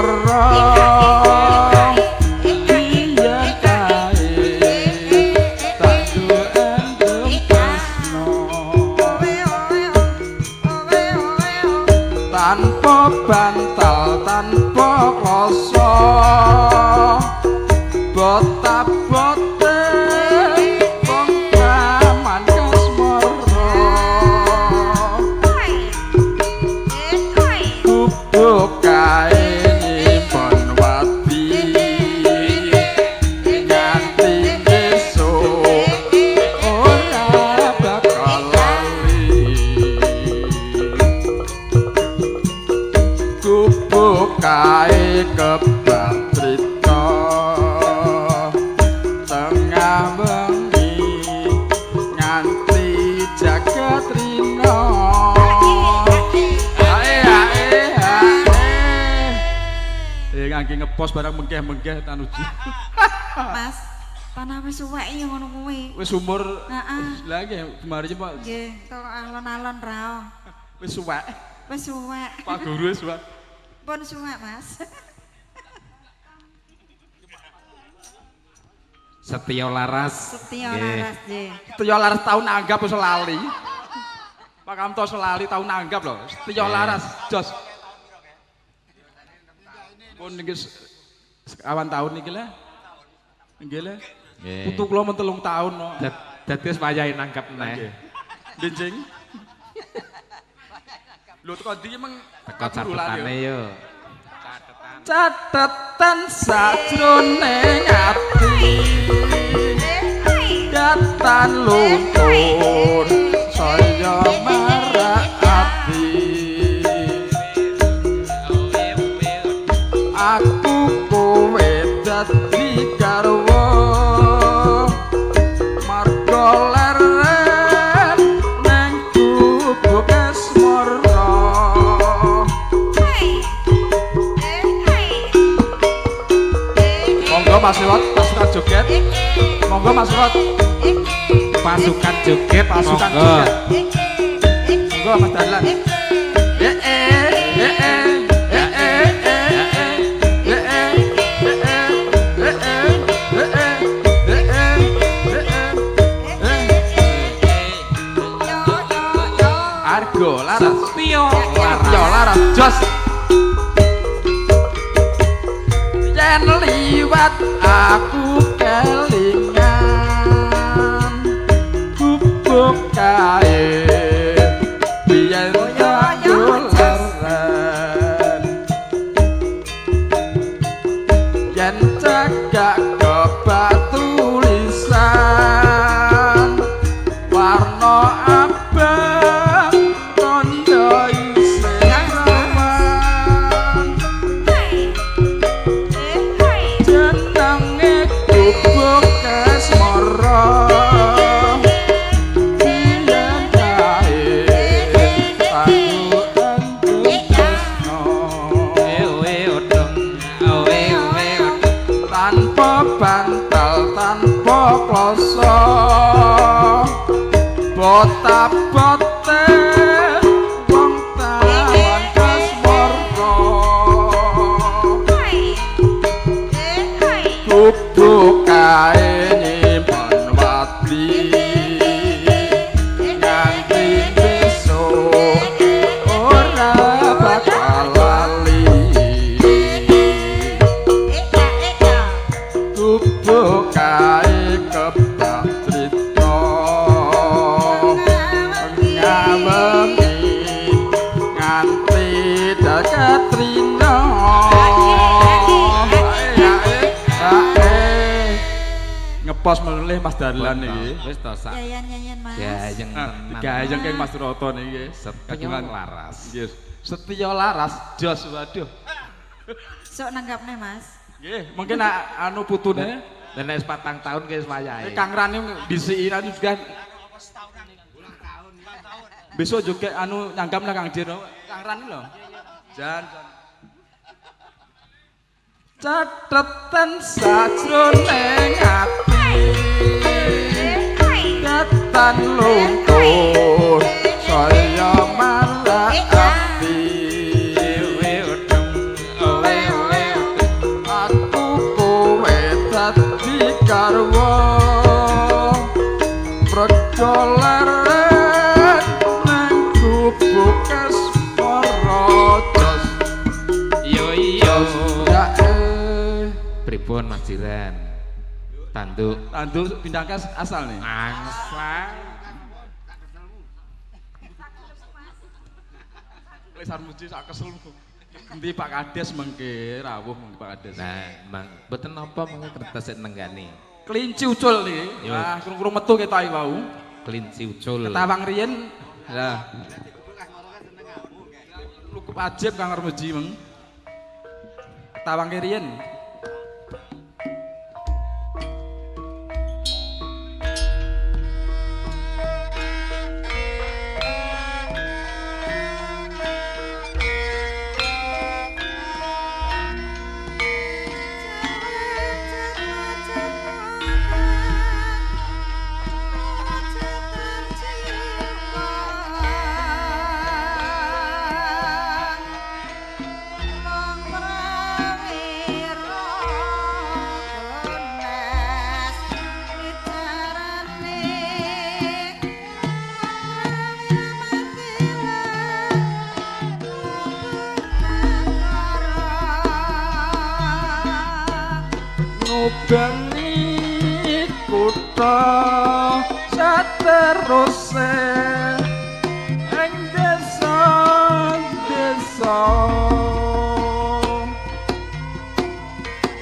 asmara iya kae tak duwe tresno tanpa bantal tanpa rasa bota-bote wong paman kasmara bubuk kae nyimpen wati nganti besok ora bakal lali bubuk kae kebak trita tengah bengi nganti jagat rina ngangge ngepos barang mengkeh-mengkeh tanuji Mas tanah wis suwek ya ngono kuwi wis umur heeh lha nggih kemarin Pak nggih to alon-alon ra wis suwek wis suwek Pak Guru wis suwek pun suwek Mas Setyo Laras nggih Setyo Laras tau nanggap wis lali Pak Kamto selali tau nanggap lho Setyo Laras jos pun niki awan tahun niki lah nggih lah putu kula men 3 tahun no dadi wis wayahe nanggap neh benjing lho teko ndi meng teko catetane yo catetan sajroning ati datan luntur saya marak ati aku kowe dadi garwa marga leren nang gubuk asmara monggo Mas Liwat pasukan joget monggo Mas Liwat pasukan joget pasukan monggo joget monggo Mas Dahlan Argo Laras Setyo Laras jos yen liwat aku kelingan gubuk kae biyen dolan yen cagak kebak tulisan warna abang tondo isih rawan jenenge gubuk asmara biyen kae aku tresno tanpa bantal tanpa kloso bota-bote wong tawan kasmara bubuk kae nyimpen wati nganti besok ora bakal lali bubuk kae kebak trita ngawengi nganti jagat rina ngepos melih Mas Dahlan iki wis to sak nyanyian Mas gayeng tenan gayeng keng Mas Roto niki Setyo Laras nggih Setyo Laras jos waduh sok nanggapne Mas nggih mungkin anu putune nek 4 tahun ki wis wayahe Kang Rani disiki anu juga besok juga anu nyanggam nang Kang Dino Kang Rani lho jan catetan sajroning ati datan luntur saya malah ati Pripun Mas Jiran? Tanduk. Tanduk pindah kas asal nih. Angsal. Lesar muji sak kesel. Endi Pak Kades mengke rawuh mengke Pak Kades. Nah, mang boten napa mengke kertas nenggani. Kelinci ucul nih. Yo. Ah, kurung-kurung metu ketok iki wau. Kelinci ucul. Ketawang riyen. Lah. Cukup ajib Kang Armuji meng. Ketawang riyen. Ngubengi kutha sateruse ing desa-desa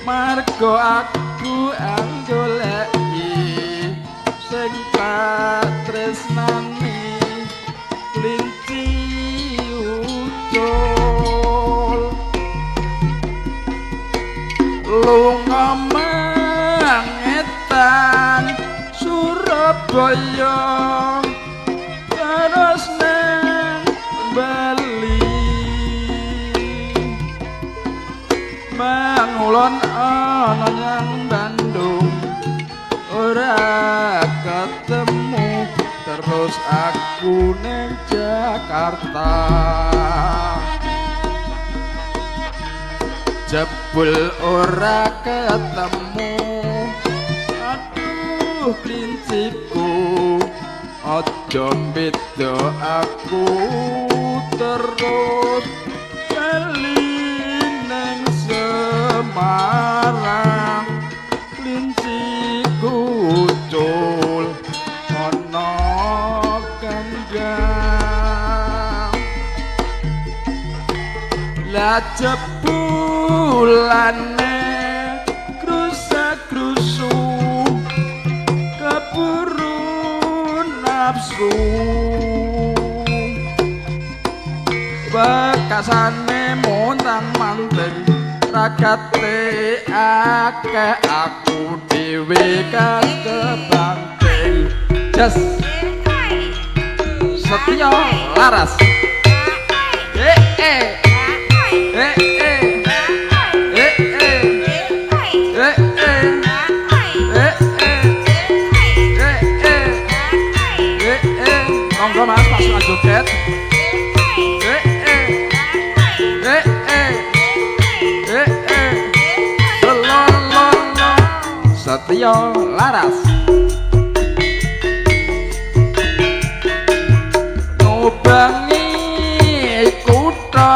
margo aku anggoleki sing katresnani kelinci ucul lunga mangetan Surabaya terus nang Bali mangulon ana nang Bandung ora ketemu terus aku nang Jakarta jebul ora ketemu aduh klinciku aja beda aku terus bali nang Semarang klinciku ucul ana kandang la jebulane krusa-krusu keburu nafsu bekasane montang manting ragate akeh aku dhewe kebanting jas Setya Laras monggo Mas pasukan joget Setya Laras ngubangi kutha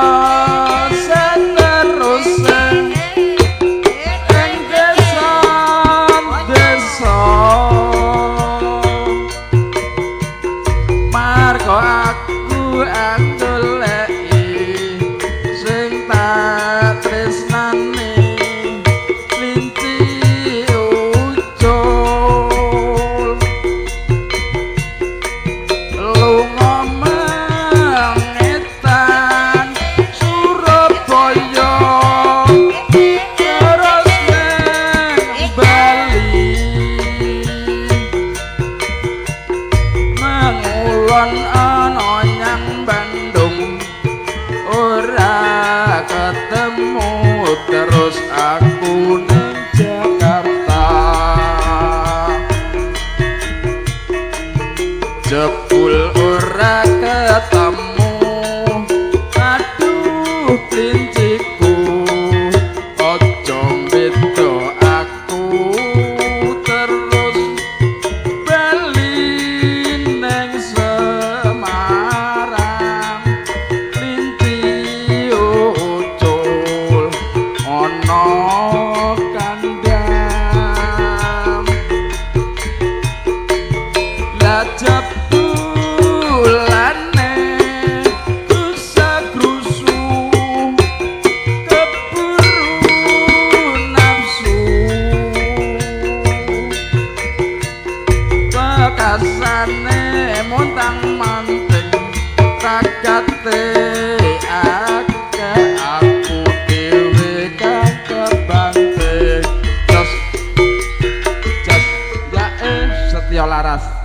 sateruse ing desa-desa margo aku anggoleki sing tak tresnani kelinci ucul lunga mangetan Surabaya terus nang Bali mangulon ana nyang Bandung ora ketemu terus aku nang Jakarta jebul ora ketemu aduh klinciku aja beda aku terus bali nang Semarang kelinci ucul ana kandhe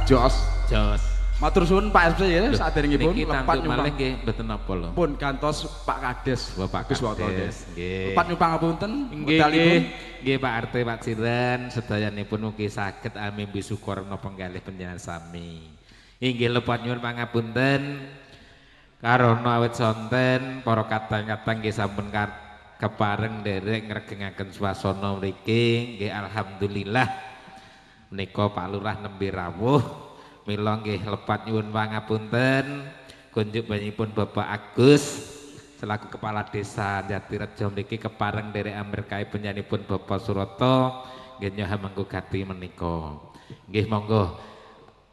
Jos. Jos. Matur suwun Pak FC ya saderengipun Niki lepat tanduk malih nyumpang. nggih mboten napa lho. Pun gantos Pak Kades. Bapak Gus Woto Kades, nggih. Lepat nyumpang ngapunten Nggih, medalipun. nggih Pak RT Pak Jiran sedayanipun mugi saged amimbi syukurna penggalih panjenengan sami. Inggih lepat nyuwun pangapunten karana awit sonten para kadang-kadang nggih sampun kepareng nderek ngregengaken swasana mriki nggih alhamdulillah menika Pak Lurah nembe rawuh mila nggih lepat nyuwun pangapunten kunjuk banyipun Bapak Agus selaku kepala desa Jatirejo mriki kepareng nderek amerkae penyanipun Bapak Surata nggih nyoha mengko gati menika nggih monggo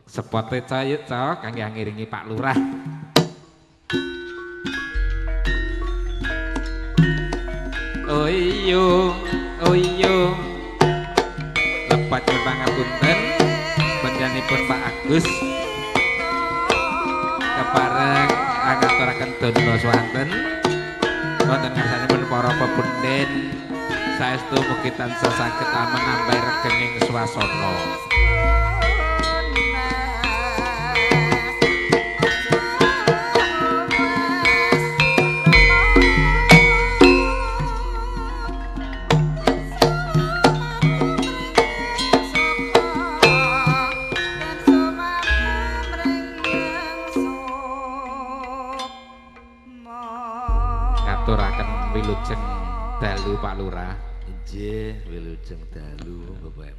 sepote cayut kangge ngiringi Pak Lurah. Oh iyo lepat nyuwun pangapunten panjenenganipun Pak Agus kepareng ngaturaken dana swanten wonten ngarsanipun para pepunden saestu mugi tansah saged amang-ambai regenging swasana. Ngaturaken wilujeng dalu Pak Lurah. Nggih, wilujeng dalu Bapak